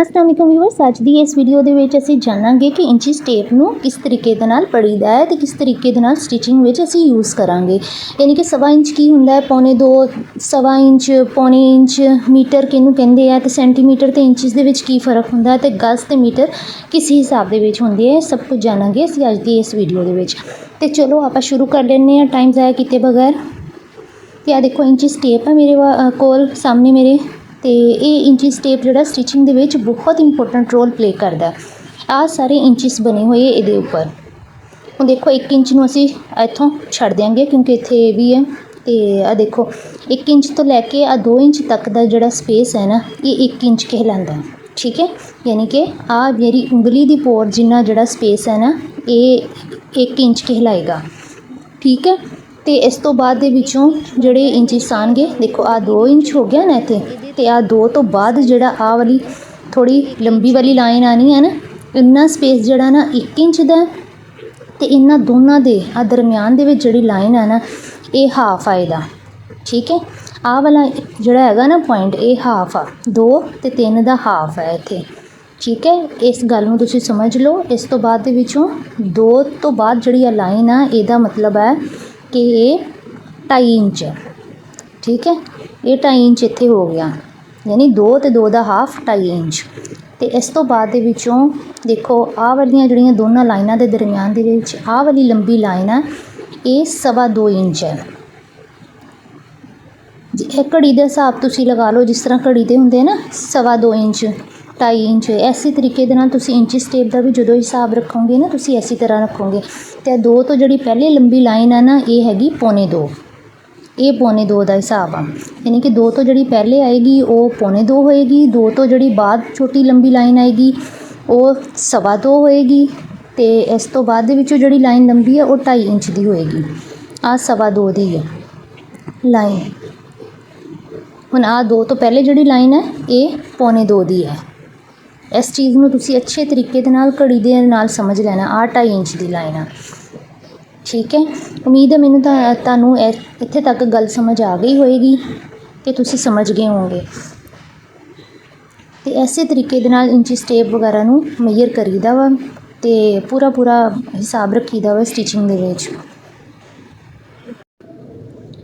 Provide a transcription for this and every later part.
अस्सलाम वालेकुम व्यूअर्स, अज की इस वीडियो के विच असीं जानांगे कि इंची टेप नूं किस तरीके दे नाल पढ़ीदा है ते किस तरीके दे नाल स्टिचिंग विच असीं यूज़ करांगे। यानी कि सवा इंच की हुंदा है, पौने दो, सवा इंच, पौने इंच, मीटर किहनूं कहंदे आ ते सेंटीमीटर ते इंचिस दे विच की फ़र्क हुंदा है ते गज़ ते मीटर किस हिसाब दे विच हुंदे आ, सब कुछ जानांगे असीं अज की इस वीडियो दे विच। ते चलो आपां शुरू कर लैंदे आं टाइम ज़ाया कीते बगैर। ते आ देखो इंचिस टेप है मेरे कोल सामने मेरे, तो ये इंचिस टेप जो स्टिचिंग दे विच बहुत इंपोर्टेंट रोल प्ले करता है। आ सारे इंचिस बने हुए ये उपर हुण देखो 1 इंच नूं असीं इत्थों छड्ड देंगे क्योंकि इत्थे ये भी है। तो आ देखो 1 इंच तो लैके आ 2 इंच तक का जोड़ा स्पेस है ना, ये 1 इंच कहलाता है। ठीक है, यानी कि आ मेरी उंगली की पोर जिन्ना जोड़ा स्पेस है ना, ये 1 इंच कहलाएगा। ठीक है, तो इस तो बाद दे विचों जिहड़े इंचिस आउणगे, देखो आ 2 इंच हो गया ना इत्थे, ते आ 2 तो बाद जिहड़ा आ वाली थोड़ी लंबी वाली लाइन आनी है ना, इन्ना स्पेस जिहड़ा ना 1 इंच दा, ते इन्हां दोनों दे आ दरम्यान दे विच जिहड़ी लाइन है ना, ये हाफ आ इहदा। ठीक है, आ वाला जिहड़ा हैगा ना पॉइंट, ये हाफ आ, 2 ते 3 दा हाफ है इत्थे। ठीक है, इस गल नूं तुसीं समझ लो। इस तो बाद दे विचों 2 तो बाद जिहड़ी आ लाइन आ, इहदा मतलब है कि ये 2.5 इंच है। ठीक है, ये 2.5 इंच इत्थे हो गया, यानी 2 ते 2 दा हाफ 2.5 इंच। तो इस तो बाद दे विचों देखो आ वालियां जिहड़ियां दोनों लाइनां दे दरम्यान दे विच आ वाली लंबी लाइन है, ये 2.25 इंच है। घड़ी का हिसाब तुसीं लगा लो, जिस तरह घड़ी ते हुंदे ना 2.25 इंच, 2.5 इंच, इसी तरीके दे नाल तुसीं इंचिस टेप का भी जदों हिसाब रखोगे ना, तुसीं इसी तरह रखोगे। तो 2 तो जिहड़ी पहले लंबी लाइन है ना, ये हैगी पौने 2, ये पौने 2 का हिसाब आ। यानी कि 2 तो जिहड़ी पहले आएगी वो पौने 2 होएगी, 2 तो जिहड़ी बाद छोटी लंबी लाइन आएगी वो 2.25 होएगी, तो इस तो बाद दे विचों जिहड़ी लाइन लंबी है वो 2.5 इंच की होएगी। आ 2.25 दी है लाइन। हुण आ 2 तो पहले जिहड़ी लाइन है ये पौने 2 दी है। इस चीज़ में तुसीं अच्छे तरीके दे नाल घड़ी दे नाल समझ लेना। आ 2.5 इंच की लाइन है। ठीक है, उम्मीद है मैनूं तुहानूं इत्थे तक गल समझ आ गई होएगी ते तुसीं समझ गए होंगे। तो इसे तरीके दे नाल इंचिस टेप वगैरह नूं मेजर करीदा वा ते पूरा हिसाब रखीदा वा स्टिचिंग दे विच।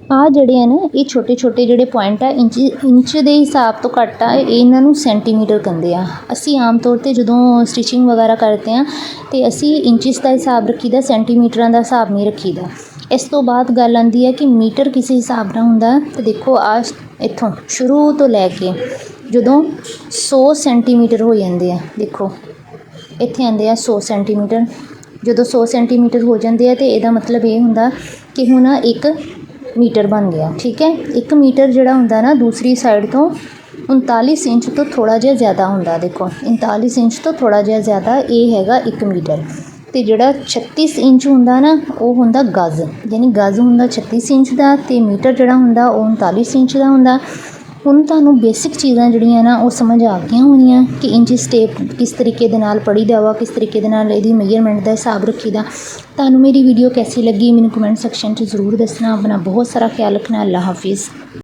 आ जिहड़े है ना, ये छोटे छोटे जिहड़े पॉइंट है इंच के हिसाब तो घट आ, इन्हां नूं सेंटीमीटर कहंदे आ। असीं आम तौर पर जदों स्टिचिंग वगैरह करते हैं तो असीं इंचिस का हिसाब रखीदा, सेंटीमीटर का हिसाब नहीं रखीदा। इस तो बाद गल आंदी है कि मीटर किस हिसाब नाल हुंदा। तो देखो आ इत्थों शुरू तो लैके जदों 100 सेंटीमीटर हो जाते हैं, देखो इत्थे आंदे आ 100 सेंटीमीटर। जदों 100 सेंटीमीटर हो जाते हैं तो यदा मतलब ये हुंदा कि हुण 1 मीटर बन गया। ठीक है, 1 मीटर जिहड़ा हुंदा ना, दूसरी साइड तो 39 इंच तो थोड़ा जिहा ज़्यादा हुंदा। देखो 39 इंच तो थोड़ा जिहा ज़्यादा, ये हैगा 1 मीटर। तो जिहड़ा 36 इंच हुंदा ना, वो हुंदा गज़, यानी गज़ हुंदा 36 इंच का, तो मीटर जिहड़ा हुंदा वो 39 इंच का हुंदा। हुण तुहानूं बेसिक चीज़ां जिहड़ियां ना वो समझ आ गईयां होणीआं कि इंचिस टेप किस तरीके दे नाल पढ़ीदा वा, किस तरीके दे नाल इहदी मेजरमेंट का हिसाब रखीदा। तुहानूं मेरी वीडियो कैसी लगी मैनूं कमेंट सैक्शन च ज़रूर दसना। अपना बहुत सारा ख्याल रखना। अल्लाह हाफिज़।